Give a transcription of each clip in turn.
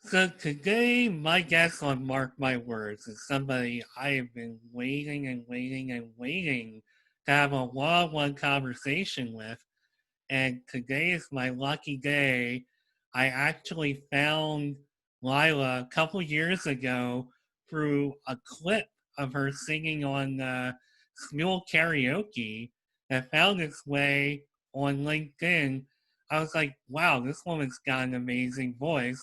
So today, my guest on Mark My Words is somebody I have been waiting and waiting and waiting to have a one-on-one conversation with. And today is my lucky day. I actually found Lila a couple years ago through a clip of her singing on Smule Karaoke that found its way on LinkedIn. I was like, wow, this woman's got an amazing voice.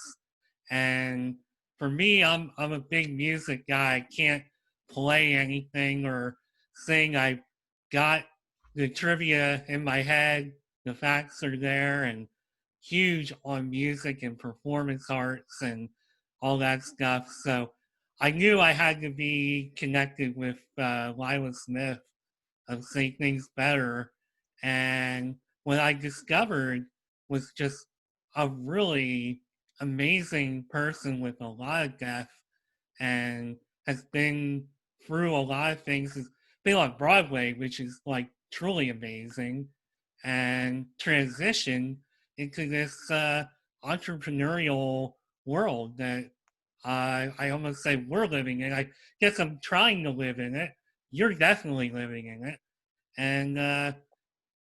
And for me, I'm a big music guy. I can't play anything or sing. I got the trivia in my head, the facts are there, and huge on music and performance arts and all that stuff. So I knew I had to be connected with Lila Smith of Say Things Better. And what I discovered was just a really amazing person with a lot of depth and has been through a lot of things. Has been on Broadway, which is like truly amazing, and transitioned into this entrepreneurial world that I almost say we're living in. I guess I'm trying to live in it. You're definitely living in it. And it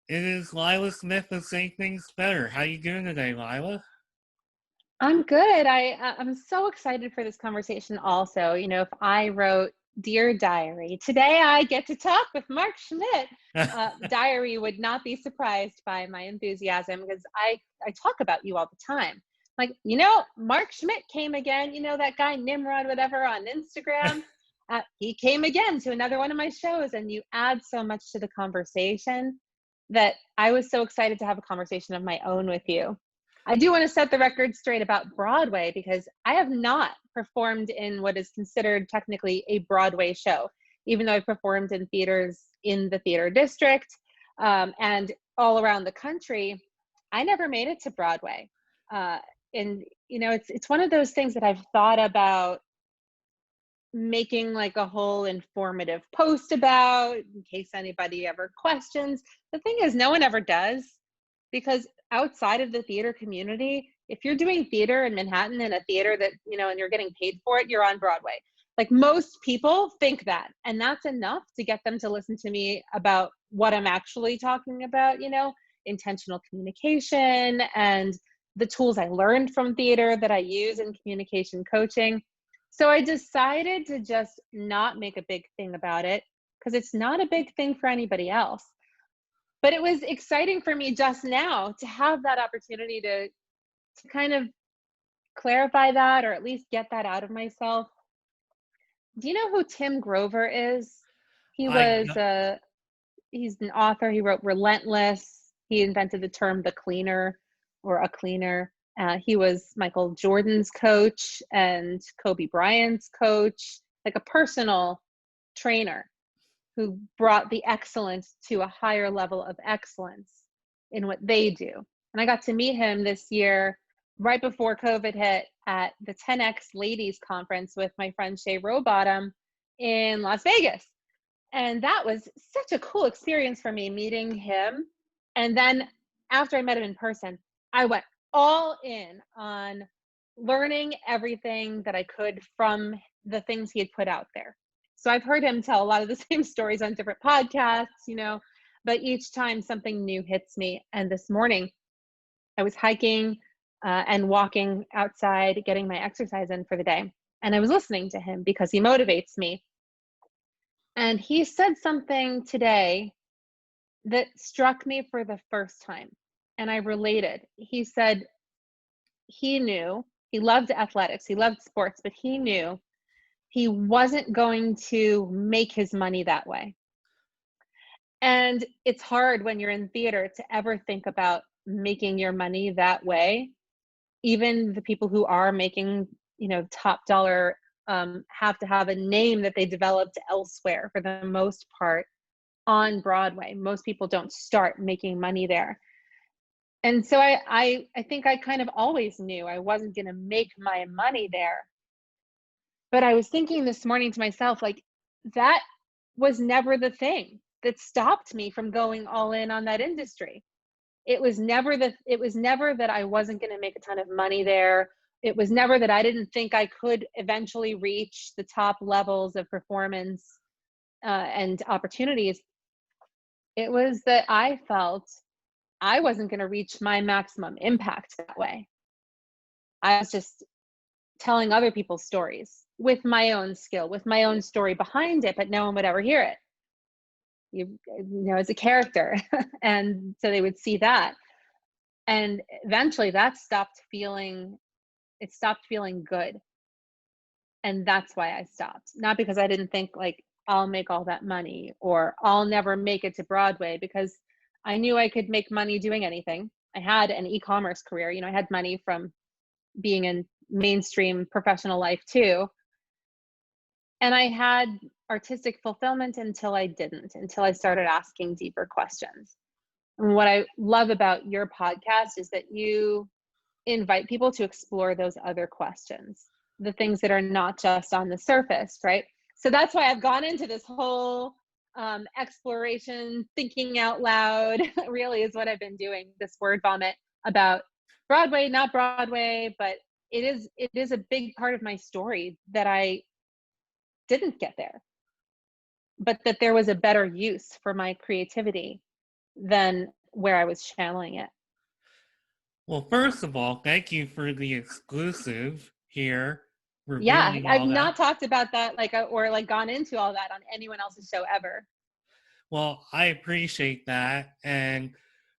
is Lila Smith of Say Things Better. How you doing today, Lila? I'm good. I'm so excited for this conversation also. If I wrote Dear Diary, today I get to talk with Marc Schmidt. Diary would not be surprised by my enthusiasm because I talk about you all the time. Like, Marc Schmidt came again, that guy Nimrod, whatever, on Instagram. He came again to another one of my shows, and you add so much to the conversation that I was so excited to have a conversation of my own with you. I do want to set the record straight about Broadway because I have not performed in what is considered technically a Broadway show, even though I've performed in theaters in the theater district and all around the country. I never made it to Broadway. And it's one of those things that I've thought about making like a whole informative post about in case anybody ever questions. The thing is, no one ever does, because outside of the theater community, if you're doing theater in Manhattan in a theater that, and you're getting paid for it, you're on Broadway. Like, most people think that, and that's enough to get them to listen to me about what I'm actually talking about, intentional communication and the tools I learned from theater that I use in communication coaching. So I decided to just not make a big thing about it because it's not a big thing for anybody else. But it was exciting for me just now to have that opportunity to kind of clarify that, or at least get that out of myself. Do you know who Tim Grover is? He I was he's an author. He wrote Relentless. He invented the term the cleaner or a cleaner. He was Michael Jordan's coach and Kobe Bryant's coach, like a personal trainer who brought the excellence to a higher level of excellence in what they do. And I got to meet him this year, right before COVID hit, at the 10X Ladies Conference with my friend Shay Rowbottom in Las Vegas. And that was such a cool experience for me, meeting him. And then after I met him in person, I went all in on learning everything that I could from the things he had put out there. So I've heard him tell a lot of the same stories on different podcasts, but each time something new hits me. And this morning I was hiking and walking outside, getting my exercise in for the day. And I was listening to him because he motivates me. And he said something today that struck me for the first time. And I related. He said he knew he loved athletics, he loved sports, but he knew he wasn't going to make his money that way. And it's hard when you're in theater to ever think about making your money that way. Even the people who are making, top dollar have to have a name that they developed elsewhere for the most part on Broadway. Most people don't start making money there. And so I think I kind of always knew I wasn't going to make my money there. But I was thinking this morning to myself, like, that was never the thing that stopped me from going all in on that industry. It was never that I wasn't going to make a ton of money there, it was never that I didn't think I could eventually reach the top levels of performance and opportunities. It was that I felt I wasn't going to reach my maximum impact that way. I was just telling other people's stories with my own skill, with my own story behind it, but no one would ever hear it. You know, as a character. And so they would see that. And eventually that stopped feeling good. And that's why I stopped. Not because I didn't think like I'll make all that money or I'll never make it to Broadway, because I knew I could make money doing anything. I had an e-commerce career. You know, I had money from being in mainstream professional life too. And I had artistic fulfillment until I didn't, until I started asking deeper questions. And what I love about your podcast is that you invite people to explore those other questions, the things that are not just on the surface, right? So that's why I've gone into this whole exploration, thinking out loud, really is what I've been doing, this word vomit about Broadway, not Broadway, but it is a big part of my story that I didn't get there, but that there was a better use for my creativity than where I was channeling it. Well, first of all, thank you for the exclusive here, Yeah, revealing I've all not that. talked about that or like gone into all that on anyone else's show ever. Well, I appreciate that. And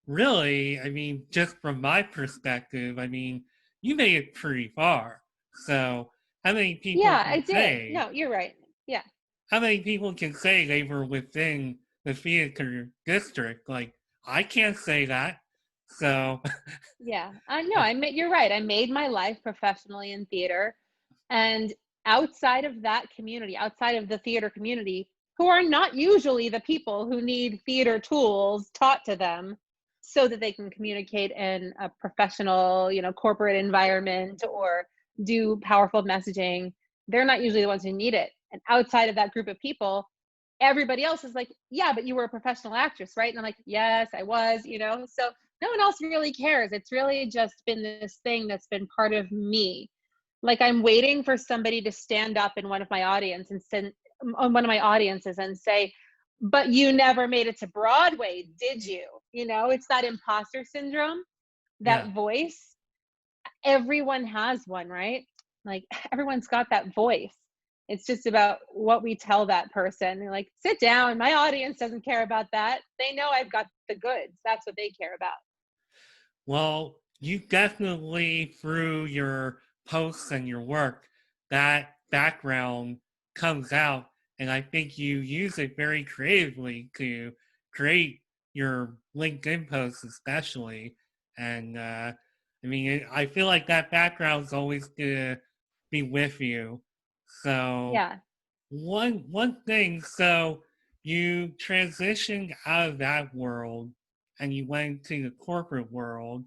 really, I mean, just from my perspective, I mean, you made it pretty far. So, how many people Yeah, I can did. say, No, you're right. Yeah. how many people can say they were within the theater district? Like, I can't say that. So, Yeah. I know. You're right. I made my life professionally in theater. And outside of that community, outside of the theater community, who are not usually the people who need theater tools taught to them so that they can communicate in a professional, you know, corporate environment or do powerful messaging, they're not usually the ones who need it. And outside of that group of people, everybody else is like, yeah, but you were a professional actress, right? And I'm like, yes, I was, you know. So no one else really cares. It's really just been this thing that's been part of me. Like I'm waiting for somebody to stand up in one of my audience and send on one of my audiences and say, but you never made it to Broadway, did you? You know, it's that imposter syndrome, yeah. that voice. Everyone has one, right? Like everyone's got that voice. It's just about what we tell that person. They're like, sit down. My audience doesn't care about that. They know I've got the goods. That's what they care about. Well, you definitely, through your posts and your work, that background comes out. And I think you use it very creatively to create your LinkedIn posts, especially. And I mean, I feel like that background's always going to be with you. So, Yeah. one thing, so you transitioned out of that world and you went to the corporate world.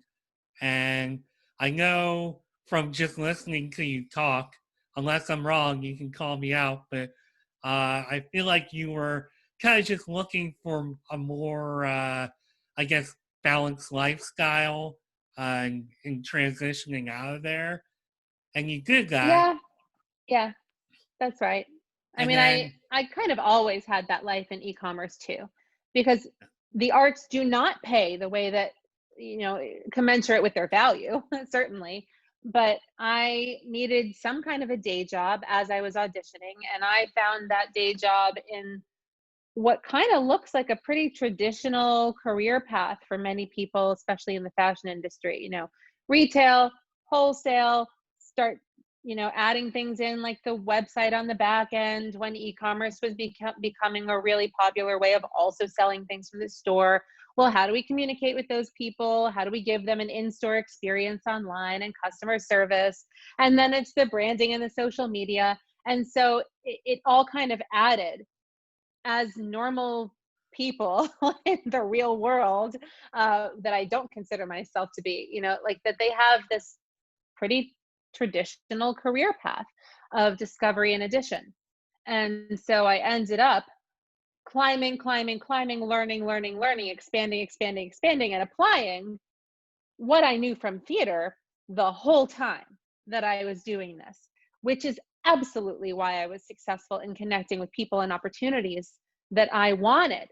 And I know from just listening to you talk, unless I'm wrong, you can call me out, but I feel like you were kind of just looking for a more, I guess, balanced lifestyle in transitioning out of there. And you did that. Yeah. Yeah. That's right. I And mean, I then, I kind of always had that life in e-commerce too, because the arts do not pay the way that, you know, commensurate with their value, certainly. But I needed some kind of a day job as I was auditioning, and I found that day job in what kind of looks like a pretty traditional career path for many people, especially in the fashion industry, you know, retail, wholesale, start, you know, adding things in like the website on the back end when e-commerce was becoming a really popular way of also selling things from the store. Well, how do we communicate with those people? How do we give them an in-store experience online and customer service? And then it's the branding and the social media. And so it all kind of added as normal people in the real world that I don't consider myself to be, you know, like that they have this pretty traditional career path of discovery and addition. And so I ended up climbing, learning, expanding, and applying what I knew from theater the whole time. that I was doing this, which is absolutely why I was successful in connecting with people and opportunities that I wanted,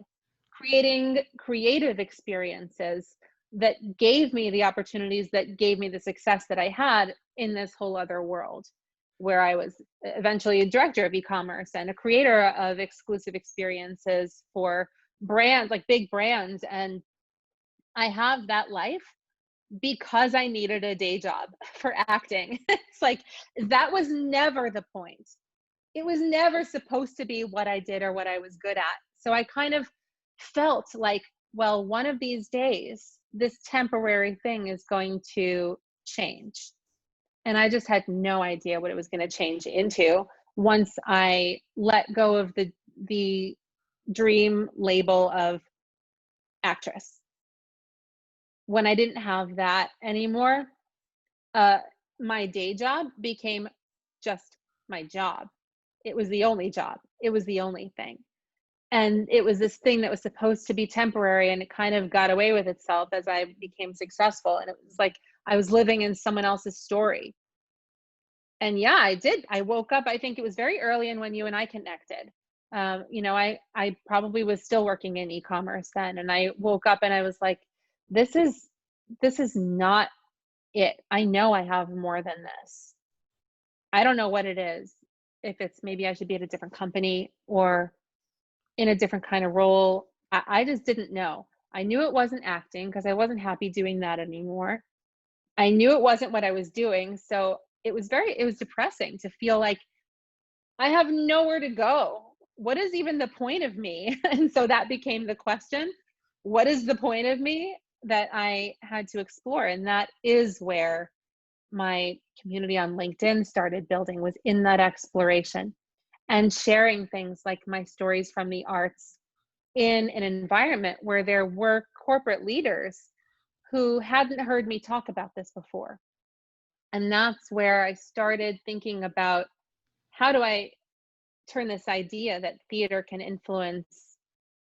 creating creative experiences that gave me the opportunities that gave me the success that I had in this whole other world, where I was eventually a director of e-commerce and a creator of exclusive experiences for brands, like big brands. And I have that life because I needed a day job for acting. It's like, that was never the point. It was never supposed to be what I did or what I was good at. So I kind of felt like, well, one of these days, this temporary thing is going to change. And I just had no idea what it was going to change into once I let go of the dream label of actress. When I didn't have that anymore, uh, my day job became just my job. It was the only job. It was the only thing. And it was this thing that was supposed to be temporary, and it kind of got away with itself as I became successful. And it was like I was living in someone else's story. And yeah, I did. I woke up, I think it was very early in when you and I connected. I probably was still working in e-commerce then. And I woke up and I was like, this is not it. I know I have more than this. I don't know what it is. If it's maybe I should be at a different company or in a different kind of role. I just didn't know. I knew it wasn't acting because I wasn't happy doing that anymore. I knew it wasn't what I was doing. So it was depressing to feel like I have nowhere to go. What is even the point of me? And so that became the question. What is the point of me that I had to explore? And that is where my community on LinkedIn started building, was in that exploration and sharing things like my stories from the arts in an environment where there were corporate leaders who hadn't heard me talk about this before. And that's where I started thinking about, how do I turn this idea that theater can influence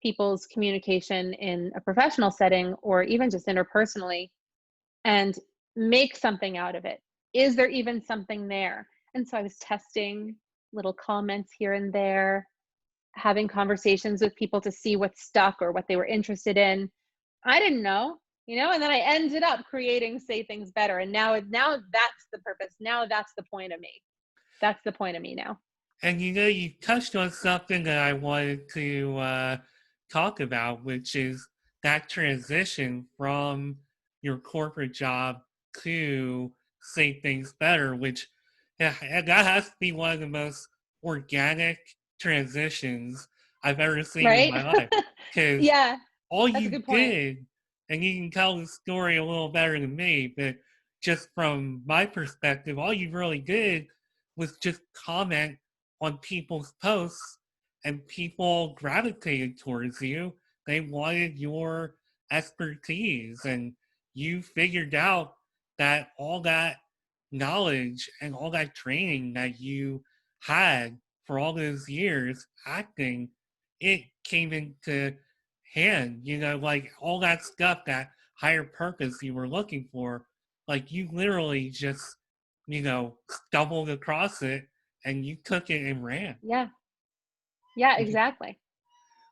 people's communication in a professional setting or even just interpersonally, and make something out of it? Is there even something there? And so I was testing little comments here and there, having conversations with people to see what stuck or what they were interested in. I didn't know, and then I ended up creating Say Things Better. And now that's the purpose. Now that's the point of me. That's the point of me now. And you touched on something that I wanted to talk about, which is that transition from your corporate job to Say Things Better, which that has to be one of the most organic transitions I've ever seen in Right? my life. Because Yeah, all that's a you good point. did, and you can tell the story a little better than me, but just from my perspective, all you really did was just comment on people's posts, and people gravitated towards you. They wanted your expertise, and you figured out that all that knowledge and all that training that you had for all those years acting, it came into hand, like all that stuff, that higher purpose you were looking for, like you literally just, stumbled across it and you took it and ran. Yeah. Yeah, Which is, exactly.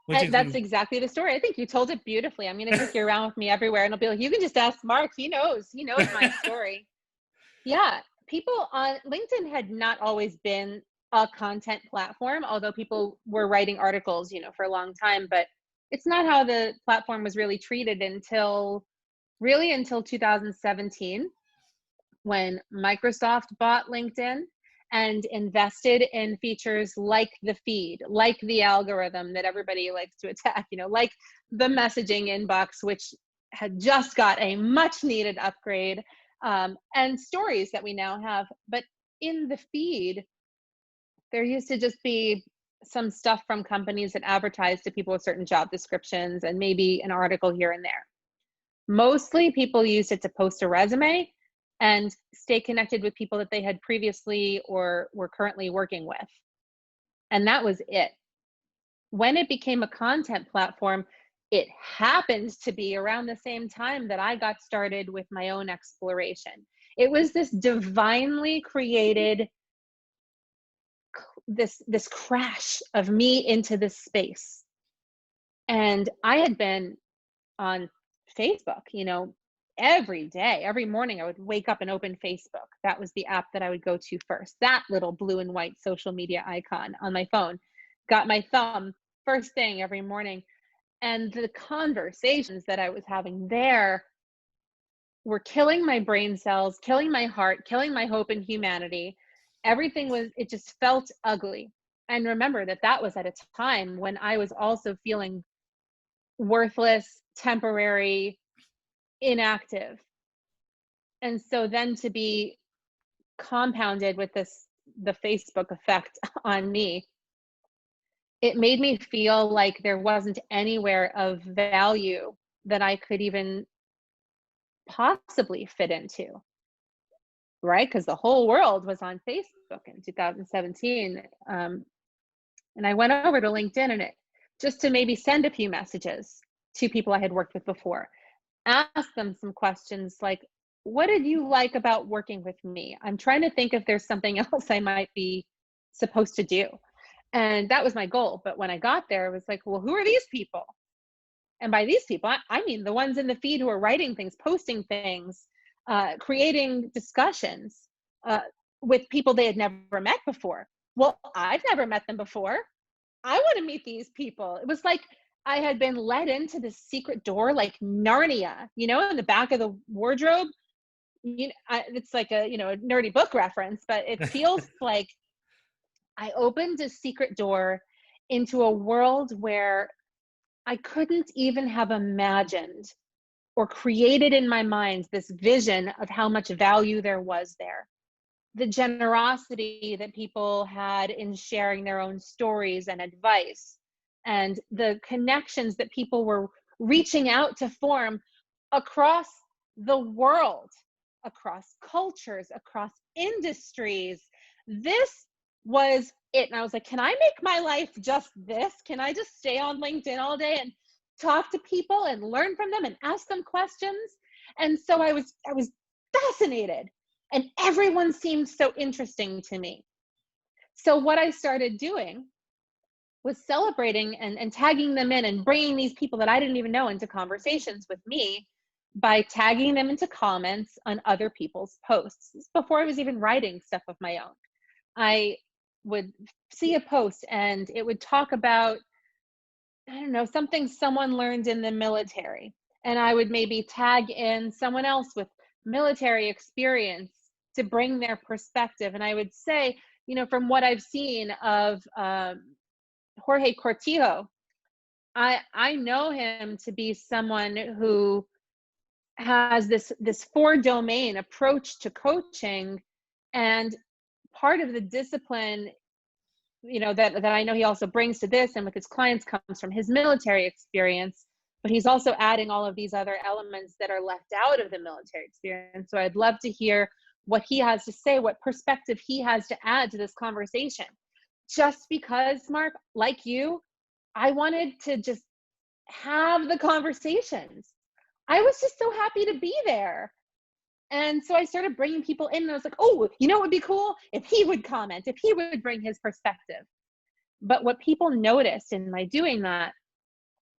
which is That's exactly the story. I think you told it beautifully. I'm going to take you around with me everywhere, and I'll be like, you can just ask Marc. He knows. He knows my story. Yeah. People on LinkedIn had not always been a content platform, although people were writing articles, for a long time. But it's not how the platform was really treated until 2017, when Microsoft bought LinkedIn and invested in features like the feed, like the algorithm that everybody likes to attack, like the messaging inbox, which had just got a much needed upgrade, and stories that we now have. But in the feed, there used to just be some stuff from companies that advertise to people with certain job descriptions and maybe an article here and there. Mostly people used it to post a resume and stay connected with people that they had previously or were currently working with. And that was it. When it became a content platform, it happened to be around the same time that I got started with my own exploration. It was this divinely created this crash of me into this space. And I had been on Facebook, every day, every morning I would wake up and open Facebook. That was the app that I would go to first. That little blue and white social media icon on my phone got my thumb first thing every morning. And the conversations that I was having there were killing my brain cells, killing my heart, killing my hope in humanity. It just felt ugly. And remember that was at a time when I was also feeling worthless, temporary, inactive. And so then to be compounded with the Facebook effect on me, it made me feel like there wasn't anywhere of value that I could even possibly fit into, right? Because the whole world was on Facebook in 2017. And I went over to LinkedIn just to maybe send a few messages to people I had worked with before, ask them some questions like, what did you like about working with me? I'm trying to think if there's something else I might be supposed to do. And that was my goal. But when I got there, it was like, well, who are these people? And by these people, I mean the ones in the feed who are writing things, posting things, creating discussions with people they had never met before. Well, I've never met them before. I want to meet these people. It was like I had been led into this secret door, like Narnia, in the back of the wardrobe. It's like a nerdy book reference, but it feels like I opened a secret door into a world where I couldn't even have imagined or created in my mind this vision of how much value there was there. The generosity that people had in sharing their own stories and advice, and the connections that people were reaching out to form across the world, across cultures, across industries. This was it. And I was like, can I make my life just this? Can I just stay on LinkedIn all day and talk to people and learn from them and ask them questions? And so I was fascinated, and everyone seemed so interesting to me. So what I started doing was celebrating and tagging them in and bringing these people that I didn't even know into conversations with me by tagging them into comments on other people's posts. Before I was even writing stuff of my own, I would see a post and it would talk about, I don't know, something someone learned in the military. And I would maybe tag in someone else with military experience to bring their perspective. And I would say, from what I've seen of Jorge Cortijo, I know him to be someone who has this 4-domain approach to coaching, and part of the discipline that I know he also brings to this and with his clients comes from his military experience, but he's also adding all of these other elements that are left out of the military experience. So I'd love to hear what he has to say, what perspective he has to add to this conversation. Just because, Marc, like you, I wanted to just have the conversations. I was just so happy to be there. And so I started bringing people in, and I was like, oh, what would be cool? If he would comment, if he would bring his perspective. But what people noticed in my doing that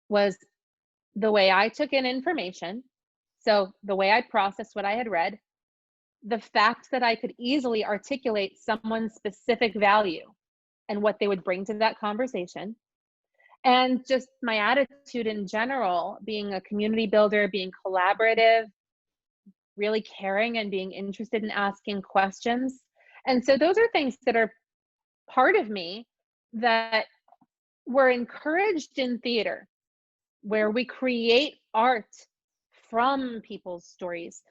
was the way I took in information. So the way I processed what I had read, the fact that I could easily articulate someone's specific value and what they would bring to that conversation. And just my attitude in general, being a community builder, being collaborative, really caring and being interested in asking questions. And so those are things that are part of me that were encouraged in theater, where we create art from people's stories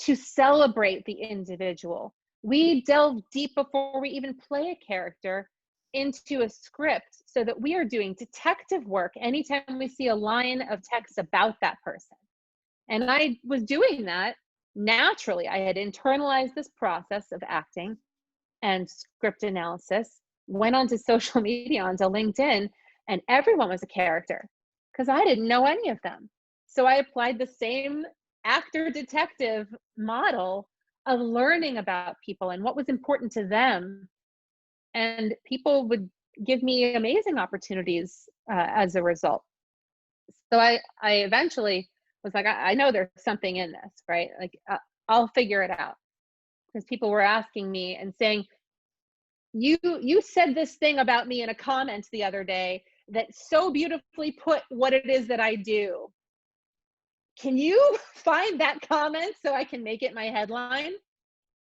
to celebrate the individual. We delve deep before we even play a character into a script so that we are doing detective work anytime we see a line of text about that person. And I was doing that naturally. I had internalized this process of acting and script analysis, went onto social media, onto LinkedIn, and everyone was a character. because I didn't know any of them. So I applied the same actor detective model of learning about people and what was important to them. And people would give me amazing opportunities as a result. So I eventually was like, I know there's something in this, right? Like, I'll figure it out. Because people were asking me and saying, you said this thing about me in a comment the other day that so beautifully put what it is that I do. Can you find that comment so I can make it my headline?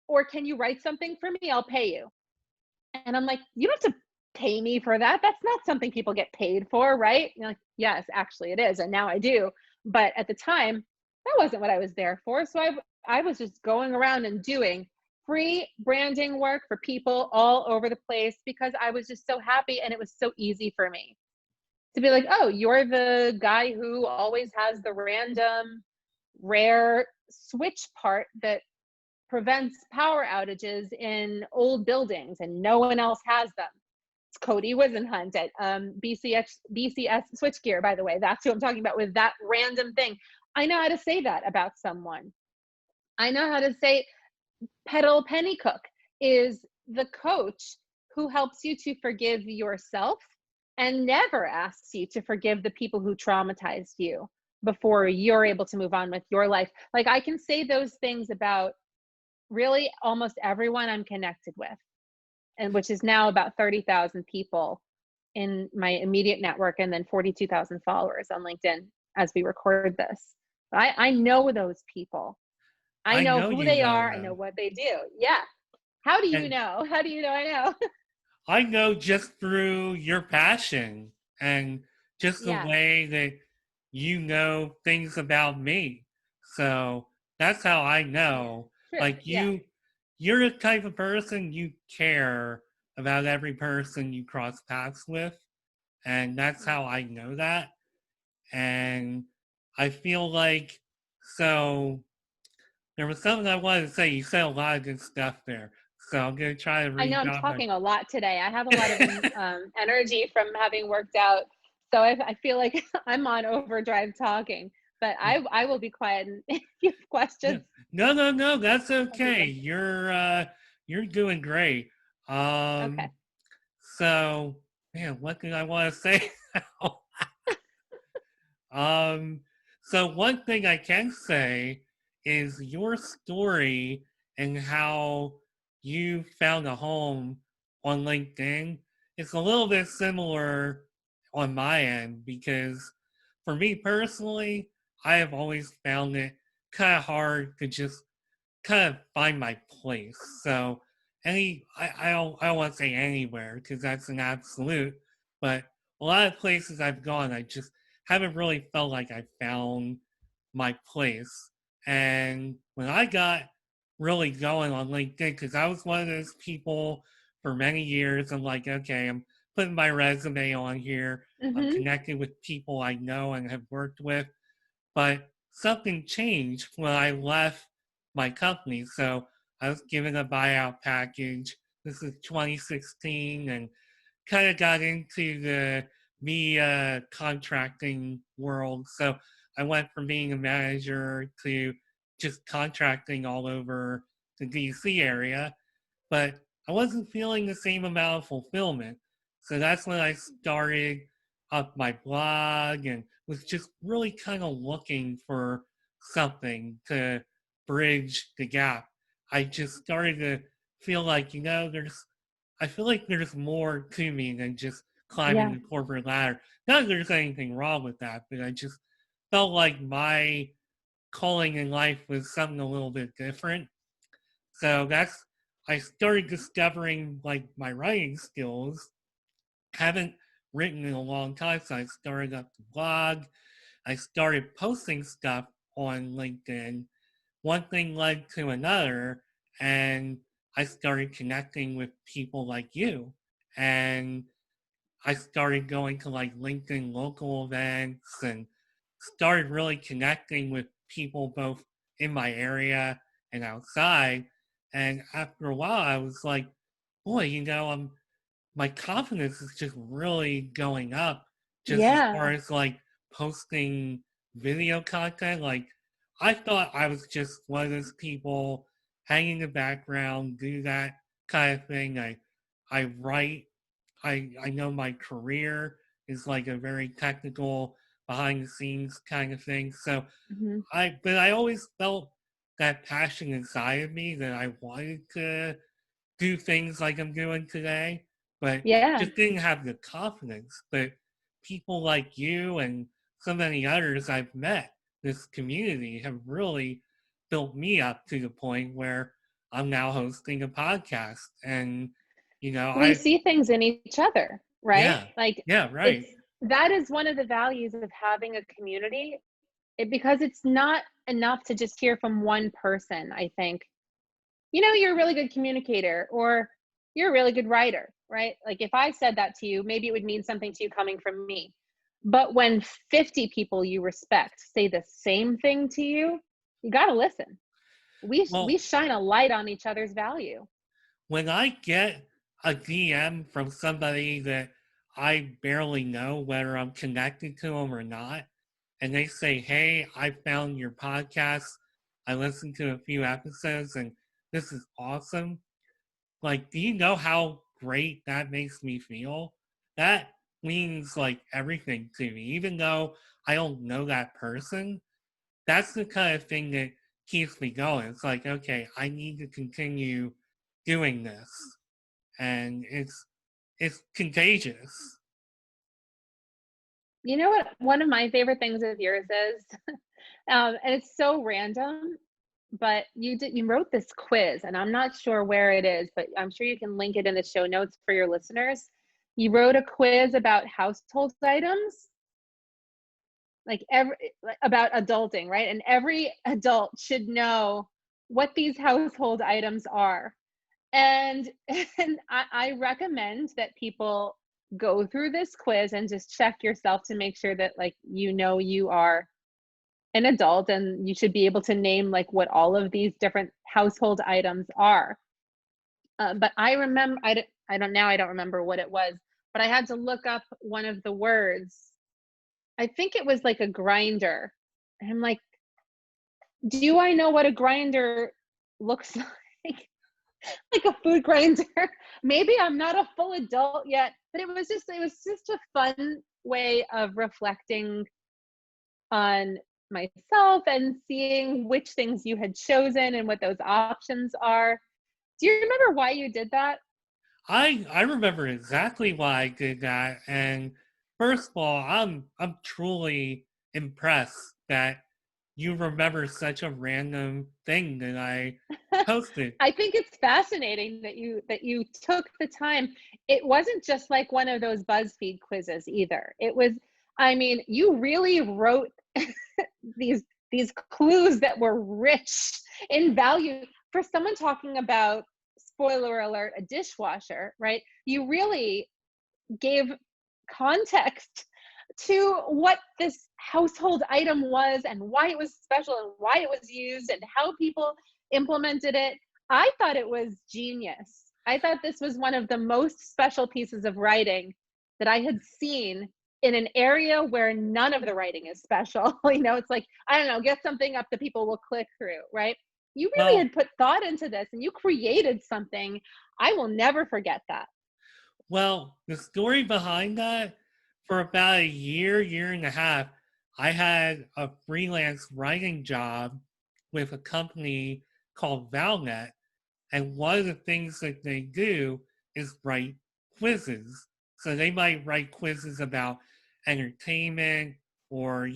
Or can you write something for me? I'll pay you. And I'm like, you don't have to pay me for that. That's not something people get paid for, right? You're like, yes, actually it is. And now I do. But at the time, that wasn't what I was there for. So I was just going around and doing free branding work for people all over the place because I was just so happy and it was so easy for me to be like, oh, you're the guy who always has the random, rare switch part that prevents power outages in old buildings and no one else has them. It's Cody Wisenhunt at BCS Switchgear, by the way. That's who I'm talking about with that random thing. I know how to say that about someone. I know how to say Petal Pennycook is the coach who helps you to forgive yourself and never asks you to forgive the people who traumatized you before you're able to move on with your life. Like, I can say those things about really almost everyone I'm connected with, and which is now about 30,000 people in my immediate network and then 42,000 followers on LinkedIn as we record this. I know those people. I I know know who you they know are. I know them. what they do. Yeah. How do you And know? How do you know I know? I know just through your passion and just the Yeah, way that you know things about me. So that's how I yeah. know. True. Like Yeah. you're the type of person you care about every person you cross paths with. And that's Mm. how I know that. And I feel like, so there was something I wanted to say. You said a lot of good stuff there. So I'm going to try to I know read I'm off my. talking a lot today. I have a lot of energy from having worked out. So I feel like I'm on overdrive talking, but I will be quiet and if you have Yeah. questions, No, no, no. That's I'll take okay. them. You're doing great. Okay. Um, so man, what did I want to say now? Um, so one thing I can say is your story and how you found a home on LinkedIn. It's a little bit similar on my end because for me personally, I have always found it kind of hard to just kind of find my place. So I don't want to say anywhere because that's an absolute, but a lot of places I've gone, I just haven't really felt like I found my place. And when I got really going on LinkedIn, because I was one of those people for many years, I'm like, okay, I'm putting my resume on here. I'm Mhm. connected with people I know and have worked with. But something changed when I left my company. So I was given a buyout package. This is 2016 and kind of got into the media contracting world. So I went from being a manager to just contracting all over the DC area, but I wasn't feeling the same amount of fulfillment. So that's when I started up my blog and was just really kind of looking for something to bridge the gap. I just started to feel like, I feel like there's more to me than just climbing Yeah. the corporate ladder. Not that there's anything wrong with that, but I just felt like my calling in life was something a little bit different. So I started discovering like my writing skills. Haven't written in a long time, so I started up the blog. I started posting stuff on LinkedIn. One thing led to another, and I started connecting with people like you. And I started going to like LinkedIn local events and started really connecting with people both in my area and outside. And after a while, I was like, boy, my confidence is just really going up just as Yeah. far as like posting video content. Like, I thought I was just one of those people hang in the background, do that kind of thing. I write. I know my career is like a very technical, behind the scenes kind of thing. So Mhm. but I always felt that passion inside of me that I wanted to do things like I'm doing today, but Yeah. just didn't have the confidence. But people like you and so many others I've met, this community, have really built me up to the point where I'm now hosting a podcast. And, We I, see things in each other, right? yeah, Like, yeah, right. it's that is one of the values of having a community, because it's not enough to just hear from one person. I think, you're a really good communicator, or you're a really good writer, right? Like, if I said that to you, maybe it would mean something to you coming from me. But when 50 people you respect say the same thing to you, you got to listen. We Well, shine a light on each other's value. when I get a DM from somebody that I barely know whether I'm connected to them or not, and they say, "Hey, I found your podcast. I listened to a few episodes and this is awesome." Like, do you know how great that makes me feel? That means like everything to me. Even though I don't know that person, that's the kind of thing that keeps me going. It's like, okay, I need to continue doing this. And it's contagious. You know what? One of my favorite things of yours is, and it's so random, but you wrote this quiz, and I'm not sure where it is, but I'm sure you can link it in the show notes for your listeners. You wrote a quiz about household items, about adulting, right? And every adult should know what these household items are. And and I recommend that people go through this quiz and just check yourself to make sure that, like, you are an adult and you should be able to name, like, what all of these different household items are. But I remember, I don't remember what it was, but I had to look up one of the words. I think it was like a grinder. And I'm like, do I know what a grinder looks like? Like a food grinder. Maybe I'm not a full adult yet, but it was just a fun way of reflecting on myself and seeing which things you had chosen and what those options are. Do you remember why you did that? I remember exactly why I did that. And first of all, I'm truly impressed that you remember such a random thing that I posted. I think it's fascinating that you took the time. It wasn't just like one of those BuzzFeed quizzes either. It was, I mean, you really wrote these these clues that were rich in value for someone talking about, spoiler alert, a dishwasher, right? You really gave context to what this household item was and why it was special and why it was used and how people implemented it. I thought it was genius. I thought this was one of the most special pieces of writing that I had seen in an area where none of the writing is special. It's like, I don't know, get something up that people will click through, right? You really Well, had put thought into this and you created something. I will never forget that. well, the story behind that, for about a year and a half, I had a freelance writing job with a company called Valnet. And one of the things that they do is write quizzes. So they might write quizzes about entertainment or,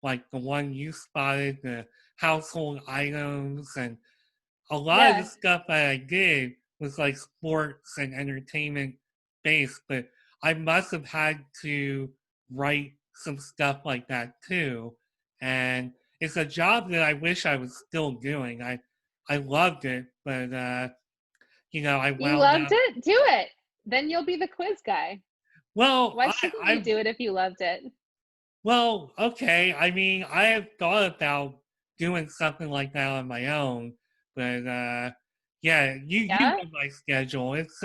like the one you spotted, the household items. And a lot of the Yeah. stuff that I did was like sports and entertainment based, but I must have had to write some stuff like that too. And it's a job that I wish I was still doing. I loved it, but I You wound loved up. it? Do it. Then you'll be the quiz guy. Well, Why I, shouldn't you I do it if you loved it? well, okay. I mean, I have thought about doing something like that on my own, but yeah, you Yeah? know my schedule. It's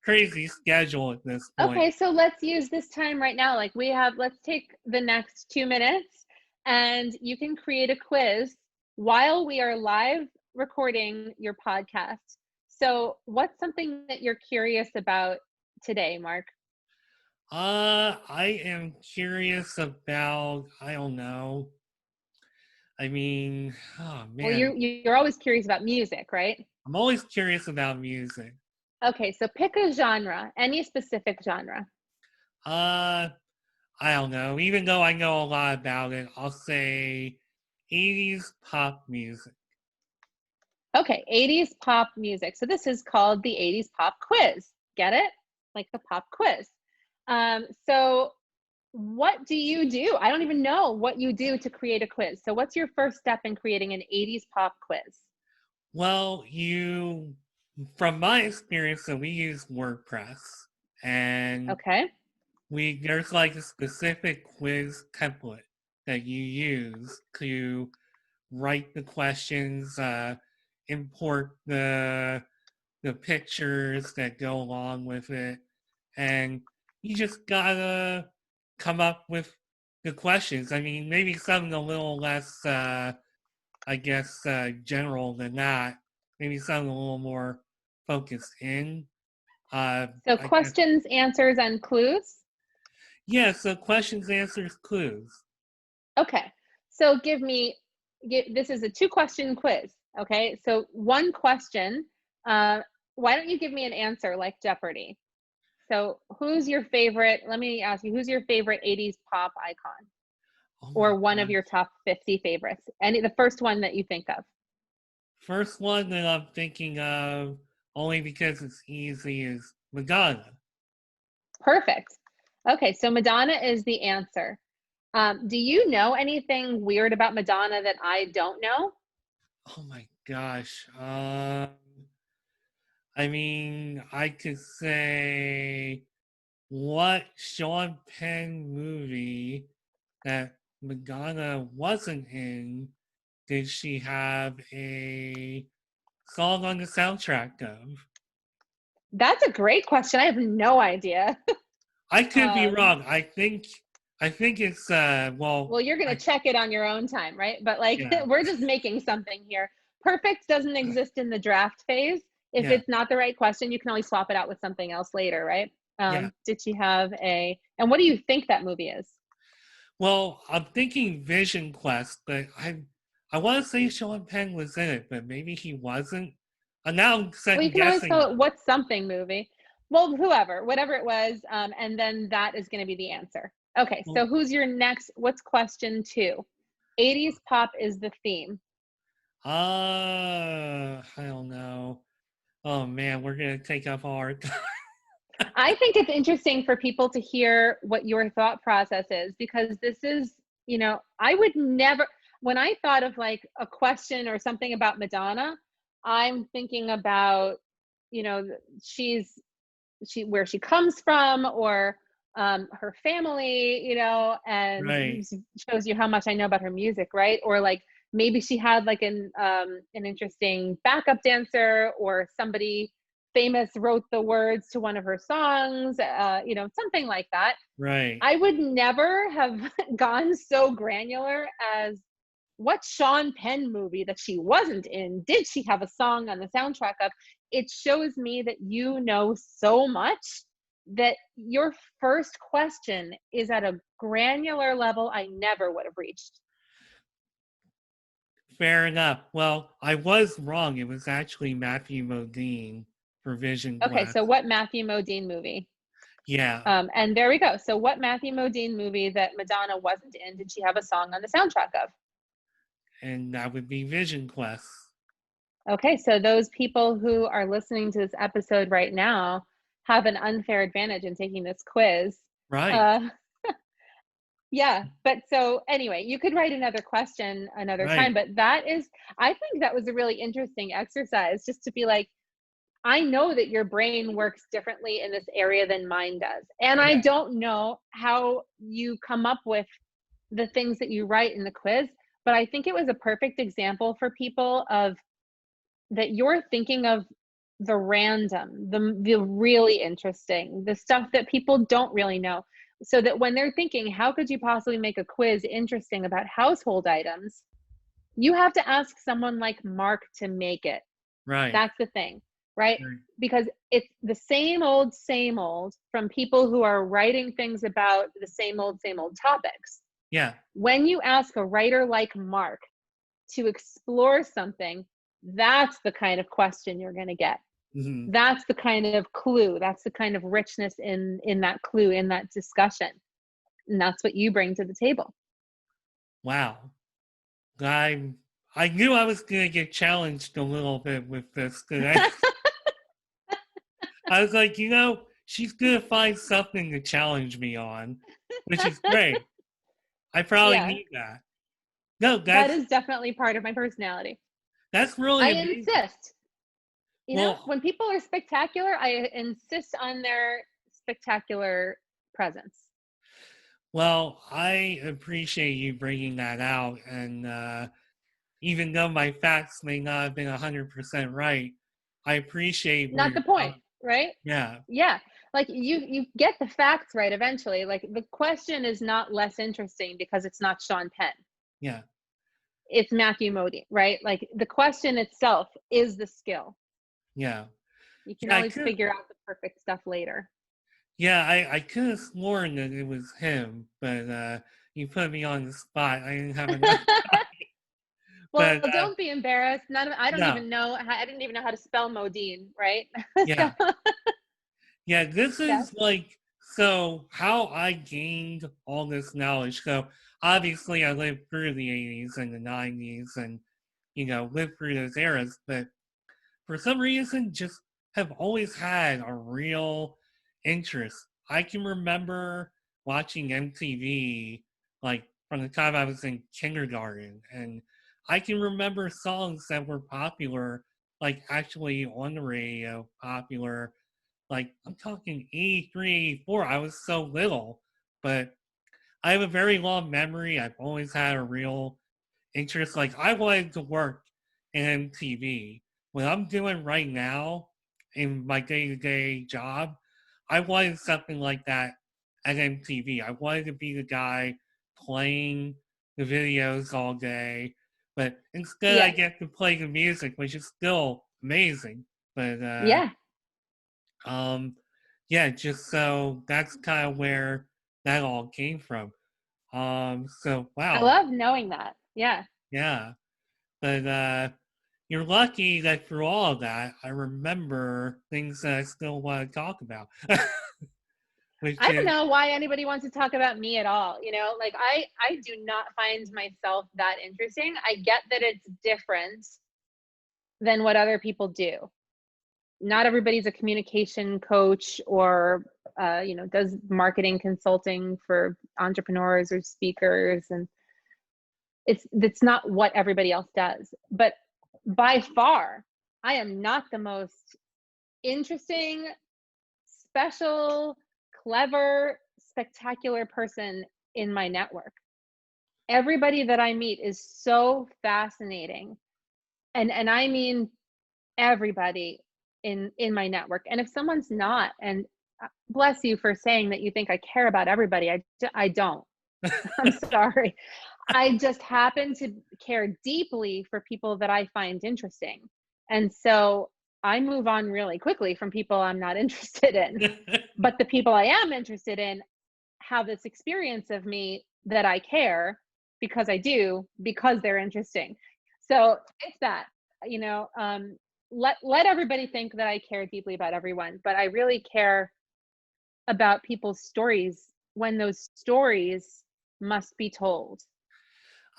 crazy schedule at this point. Okay, so let's use this time right now. Like let's take the next 2 minutes and you can create a quiz while we are live recording your podcast. So, what's something that you're curious about today, Marc? I am curious about, I don't know. I mean, oh Well, man, you're always curious about music, right? I'm always curious about music. Okay, so pick a genre, any specific genre. Uh, I don't know. Even though I know a lot about it, I'll say 80s pop music. Okay, 80s pop music. So this is called the 80s pop quiz. Get it? Like the pop quiz. So what do you do? I don't even know what you do to create a quiz. So what's your first step in creating an 80s pop quiz? Well, from my experience, so we use WordPress, and Okay. there's like a specific quiz template that you use to write the questions, import the pictures that go along with it, and you just gotta come up with the questions. I mean, maybe something a little less, I guess, general than that. Maybe something a little more focused in. So I guess. questions, answers, and clues. Yeah, so questions, answers, clues. Okay. So this is a 2-question quiz. Okay. So one question, why don't you give me an answer like Jeopardy? So who's your favorite? Let me ask you, who's your favorite 80s pop icon? Oh Or my one of god. your top 50 favorites? The first one that you think of. First one that I'm thinking of, only because it's easy, is Madonna. Perfect. Okay, so Madonna is the answer. Do you know anything weird about Madonna that I don't know? Oh my gosh. I mean, I could say, what Sean Penn movie that Madonna wasn't in did she have a song on the soundtrack of? That's a great question. I have no idea. I could be um, wrong. I think it's well, well, you're going I, to check it on your own time, right? But like, yeah, we're just making something here. Perfect doesn't exist in the draft phase. If yeah, it's not the right question, you can always swap it out with something else later, right? yeah. Did she have and what do you think that movie is? Well, I'm thinking Vision Quest, but I want to say Sean Penn was in it, but maybe he wasn't. I'm now Well, you second can always guessing. call it what's something movie. Well, whatever it was, and then that is going to be the answer. Okay, so Well, who's your next? What's question 2? 80s pop is the theme. I don't know. Oh man, we're gonna take up all our time. I think it's interesting for people to hear what your thought process is because this is, I would never, when I thought of like a question or something about Madonna, I'm thinking about, you know, she's where she comes from or her family, and Right, shows you how much I know about her music, right? Or like maybe she had like an interesting backup dancer or somebody famous wrote the words to one of her songs, something like that. right. I would never have gone so granular as what Sean Penn movie that she wasn't in did she have a song on the soundtrack of? It shows me that you know so much that your first question is at a granular level I never would have reached. Fair enough. Well, I was wrong. It was actually Matthew Modine for Vision Okay, Quest. so what Matthew Modine movie? Yeah, And there we go. So what Matthew Modine movie that Madonna wasn't in did she have a song on the soundtrack of? and that would be Vision Quest. Okay, so those people who are listening to this episode right now have an unfair advantage in taking this quiz. Right, Uh, yeah, but so anyway, you could write another question another time, right. but I think that was a really interesting exercise just to be like, I know that your brain works differently in this area than mine does. And I Yeah, don't know how you come up with the things that you write in the quiz, but I think it was a perfect example for people of that you're thinking of the random, the really interesting, the stuff that people don't really know. So that when they're thinking, how could you possibly make a quiz interesting about household items? You have to ask someone like Marc to make it. Right. That's the thing, right? Right. Because it's the same old from people who are writing things about the same old topics. Yeah. When you ask a writer like Marc to explore something, that's the kind of question you're going to get. Mm-hmm. That's the kind of clue. That's the kind of richness in that clue, in that discussion. And that's what you bring to the table. Wow. I knew I was going to get challenged a little bit with this today. I was like, she's going to find something to challenge me on, which is great. I probably Yeah, need that. No, that is definitely part of my personality. that's really I amazing. insist. Well, When people are spectacular, I insist on their spectacular presence. well, I appreciate you bringing that out. And even though my facts may not have been 100% right, I appreciate where Not you're the point, coming. right? Yeah. Yeah. Like you get the facts right eventually. Like the question is not less interesting because it's not Sean Penn. Yeah. It's Matthew Modine, right? Like the question itself is the skill. Yeah. You can Yeah. always figure out the perfect stuff later. Yeah, I could have sworn that it was him, but you put me on the spot. I didn't have enough. Well, But don't be embarrassed. I don't no, even know. I didn't even know how to spell Modine, right? So, yeah, yeah. This yeah. is like so how I gained all this knowledge. So obviously, I lived through the '80s and the '90s, and lived through those eras. But for some reason, just have always had a real interest. I can remember watching MTV like from the time I was in kindergarten, and I can remember songs that were popular, like actually on the radio, popular. Like I'm talking 83, 84. I was so little, but I have a very long memory. I've always had a real interest. Like I wanted to work in MTV. What I'm doing right now in my day-to-day job, I wanted something like that at MTV. I wanted to be the guy playing the videos all day, but instead I Yeah. get to play the music, which is still amazing. But Yeah. um, yeah, just so that's kind of where that all came from. So I wow, love knowing that. Yeah. yeah. But you're lucky that through all of that, I remember things that I still want to talk about. Which I don't is, know why anybody wants to talk about me at all. Like I do not find myself that interesting. I get that it's different than what other people do. Not everybody's a communication coach or does marketing consulting for entrepreneurs or speakers, and it's not what everybody else does. But by far, I am not the most interesting, special, clever, spectacular person in my network. Everybody that I meet is so fascinating. And I mean everybody in my network. And if someone's not, and bless you for saying that you think I care about everybody, I don't. I'm sorry. I just happen to care deeply for people that I find interesting. And so I move on really quickly from people I'm not interested in. But the people I am interested in have this experience of me that I care because I do, because they're interesting. So it's that, you know, let everybody think that I care deeply about everyone, but I really care about people's stories when those stories must be told.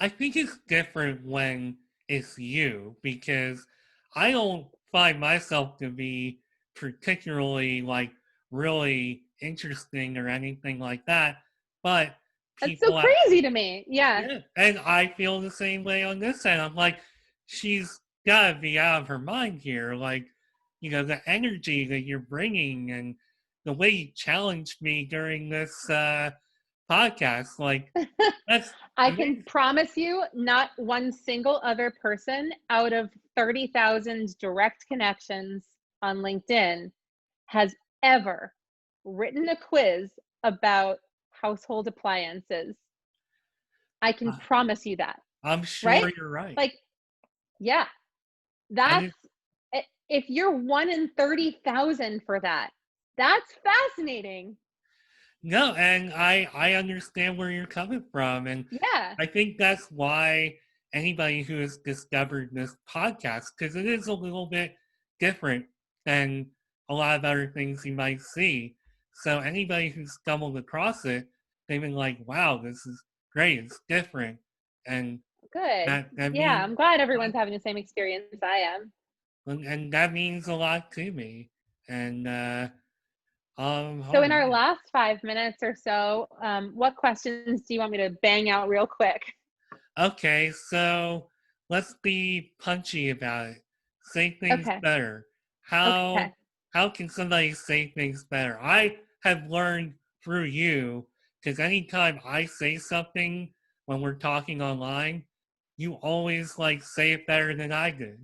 I think it's different when it's you because I don't find myself to be particularly like really interesting or anything like that. But That's so people crazy to me. Yeah. yeah, and I feel the same way on this end. I'm like, she's gotta be out of her mind here. Like, the energy that you're bringing and the way you challenged me during this podcast, like, that's I can amazing. promise you, not one single other person out of 30,000 direct connections on LinkedIn has ever written a quiz about household appliances. I can Uh, promise you that, I'm right? sure you're right. Like, yeah, And that's if you're 1 in 30,000 for that, that's fascinating. no, and I understand where you're coming from, and Yeah. I think that's why anybody who has discovered this podcast, because it is a little bit different than a lot of other things you might see. So anybody who stumbled across it, they've been like, "Wow, this is great! It's different," and Good. that Yeah, means I'm glad a lot, everyone's having the same experience I am. and that means a lot to me. And So hold in our on. last 5 minutes or so, what questions do you want me to bang out real quick? Okay, so let's be punchy about it. Say things Okay. better. Okay. How can somebody say things better? I have learned through you, because anytime I say something when we're talking online, you always like say it better than I did.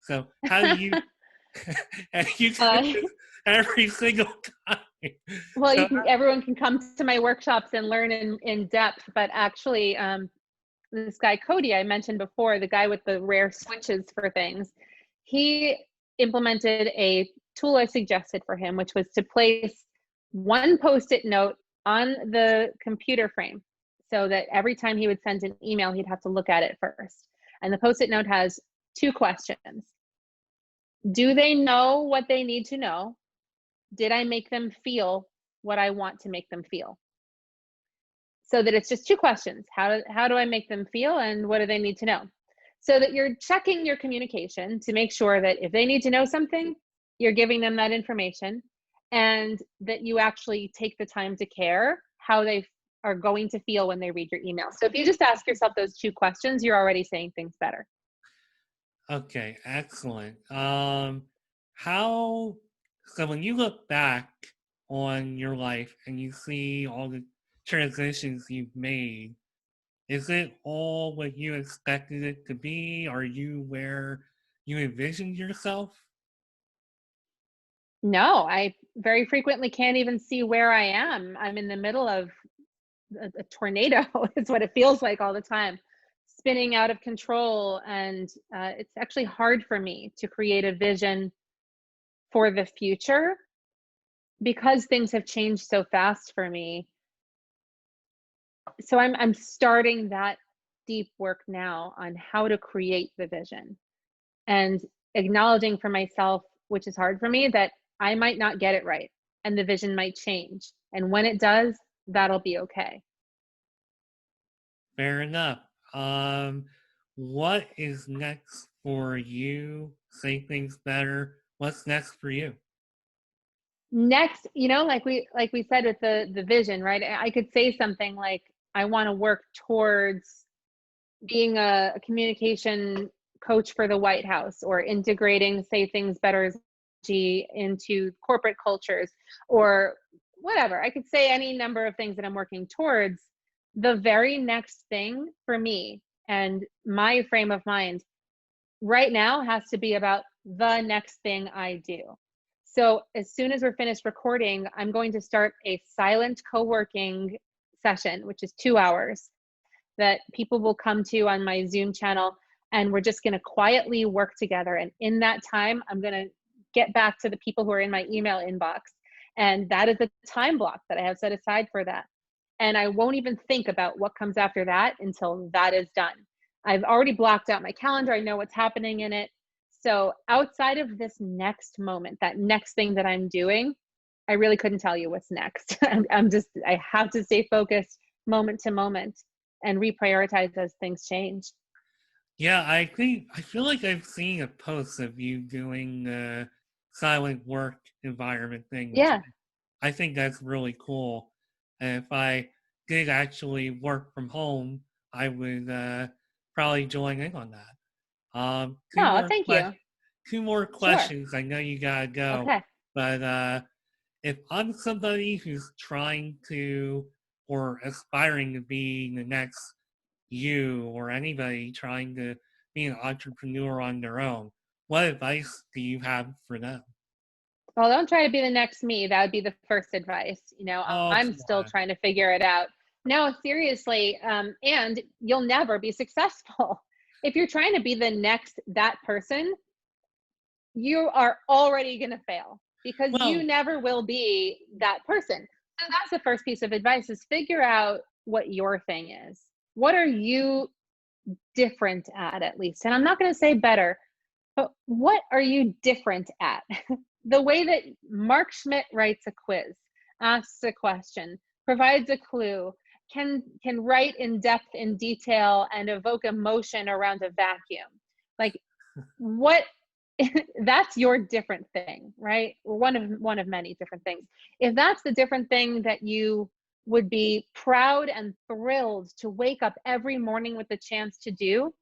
So how do you and you do uh, this every single time. well, So everyone can come to my workshops and learn in depth, but actually, this guy Cody I mentioned before, the guy with the rare switches for things, he implemented a tool I suggested for him, which was to place one post-it note on the computer frame so that every time he would send an email, he'd have to look at it first. And the post-it note has two questions. Do they know what they need to know? Did I make them feel what I want to make them feel? So that it's just two questions. How do I make them feel and what do they need to know? So that you're checking your communication to make sure that if they need to know something, you're giving them that information and that you actually take the time to care how they are going to feel when they read your email. So if you just ask yourself those two questions, you're already saying things better. okay, excellent. How, so when you look back on your life and you see all the transitions you've made, is it all what you expected it to be? Are you where you envisioned yourself? No, I very frequently can't even see where I am. I'm in the middle of a tornado is what it feels like all the time, spinning out of control, and it's actually hard for me to create a vision for the future because things have changed so fast for me. So I'm starting that deep work now on how to create the vision and acknowledging for myself, which is hard for me, that I might not get it right and the vision might change, and when it does, that'll be okay. Fair enough. What is next for you? Say things better. What's next for you? Next, like we said with the vision, right? I could say something like, I want to work towards being a communication coach for the White House, or integrating say things better into corporate cultures, or whatever. I could say any number of things that I'm working towards. The very next thing for me and my frame of mind right now has to be about the next thing I do. So as soon as we're finished recording, I'm going to start a silent co-working session, which is 2 hours, that people will come to on my Zoom channel. And we're just going to quietly work together. And in that time, I'm going to get back to the people who are in my email inbox. And that is a time block that I have set aside for that. And I won't even think about what comes after that until that is done. I've already blocked out my calendar. I know what's happening in it. So outside of this next moment, that next thing that I'm doing, I really couldn't tell you what's next. I have to stay focused moment to moment and reprioritize as things change. Yeah, I feel like I've seen a post of you doing the silent work environment thing, which Yeah. I think that's really cool. And if I did actually work from home, I would probably join in on that. Oh, thank you. Two more Sure. questions. I know you gotta go, Okay. but if I'm somebody who's trying to or aspiring to be the next you, or anybody trying to be an entrepreneur on their own, what advice do you have for them? Well, don't try to be the next me. That would be the first advice. Oh, I'm come still on. trying to figure it out. No, seriously. And you'll never be successful. If you're trying to be the next that person, you are already going to fail because you Well, never will be that person. So that's the first piece of advice is figure out what your thing is. What are you different at least? And I'm not going to say better, but what are you different at? The way that Marc Schmidt writes a quiz, asks a question, provides a clue, can write in depth in detail and evoke emotion around a vacuum. Like what that's your different thing, right? One of many different things. If that's the different thing that you would be proud and thrilled to wake up every morning with the chance to do,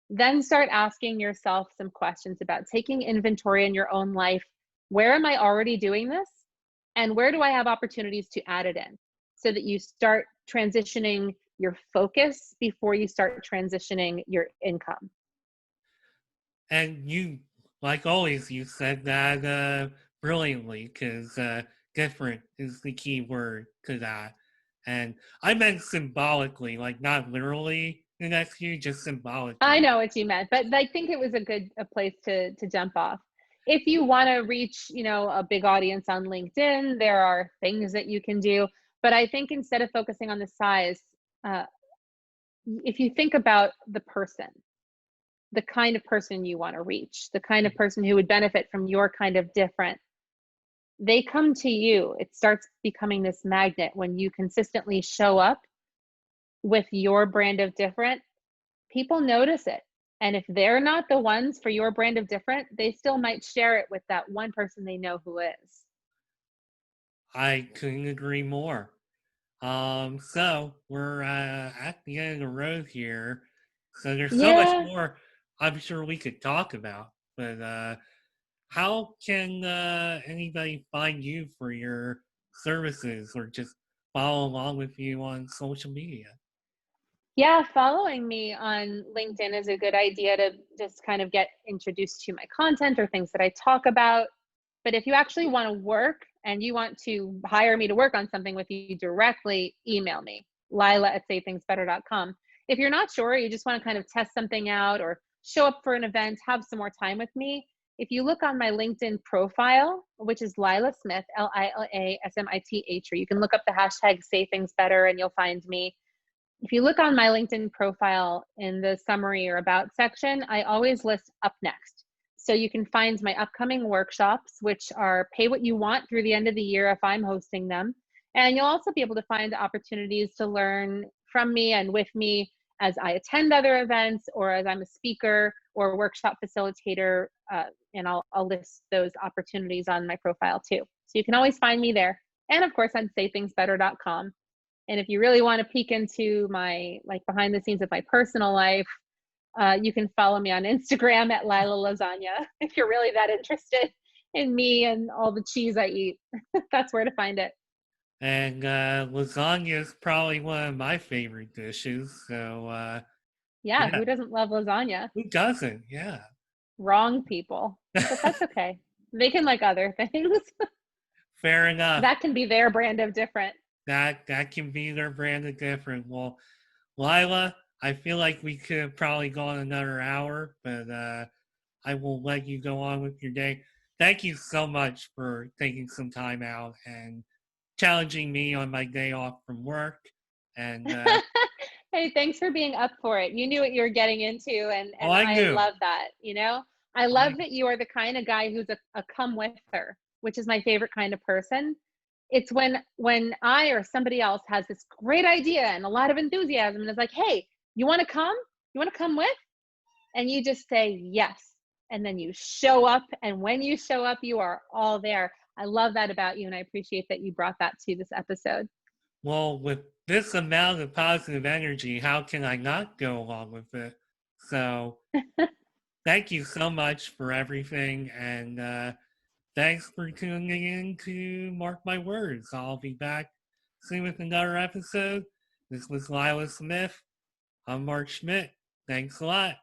then start asking yourself some questions about taking inventory in your own life. Where am I already doing this? And where do I have opportunities to add it in? So that you start transitioning your focus before you start transitioning your income. and you, like always, you said that brilliantly because different is the key word to that. And I meant symbolically, like not literally the next year, just I symbolically. know what you meant, but I think it was a place to jump off. If you want to reach, a big audience on LinkedIn, there are things that you can do. But I think instead of focusing on the size, uh, if you think about the person, the kind of person you want to reach, the kind of person who would benefit from your kind of different, they come to you. It starts becoming this magnet when you consistently show up with your brand of different. People notice it. And if they're not the ones for your brand of different, they still might share it with that one person they know who is. I couldn't agree more. So we're at the end of the road here. So there's so much Yeah. more I'm sure we could talk about. But how can anybody find you for your services or just follow along with you on social media? Yeah, following me on LinkedIn is a good idea to just kind of get introduced to my content or things that I talk about. But if you actually want to work and you want to hire me to work on something with you directly, email me, Lila@saythingsbetter.com. If you're not sure, you just want to kind of test something out or show up for an event, have some more time with me. If you look on my LinkedIn profile, which is Lila Smith, LILA SMITH, or you can look up the hashtag Say Things Better and you'll find me. If you look on my LinkedIn profile in the summary or about section, I always list up next. So you can find my upcoming workshops, which are pay what you want through the end of the year if I'm hosting them. And you'll also be able to find opportunities to learn from me and with me as I attend other events or as I'm a speaker or workshop facilitator. And I'll list those opportunities on my profile too. So you can always find me there. And of course on saythingsbetter.com. And if you really want to peek into my like behind the scenes of my personal life, you can follow me on Instagram at Lila Lasagna if you're really that interested in me and all the cheese I eat. That's where to find it. And lasagna is probably one of my favorite dishes. So Yeah, yeah, who doesn't love lasagna? who doesn't? Yeah. Wrong people. But that's okay. They can like other things. Fair enough. That can be their brand of different. That can be their brand of different. Well, Lila, I feel like we could have probably gone another hour, but I will let you go on with your day. Thank you so much for taking some time out and challenging me on my day off from work. And Hey, thanks for being up for it. You knew what you were getting into, and oh, and I I knew. love that. I I love that you are the kind of guy who's a come with her, which is my favorite kind of person. It's when I or somebody else has this great idea and a lot of enthusiasm, and it's like, hey, you want to come? You want to come with? And you just say yes, and then you show up, and when you show up, you are all there. I love that about you, and I appreciate that you brought that to this episode. well, with this amount of positive energy, how can I not go along with it? So thank you so much for everything, and thanks for tuning in to Mark My Words. I'll be back soon with another episode. This was Lila Smith. I'm Marc Schmidt. Thanks a lot.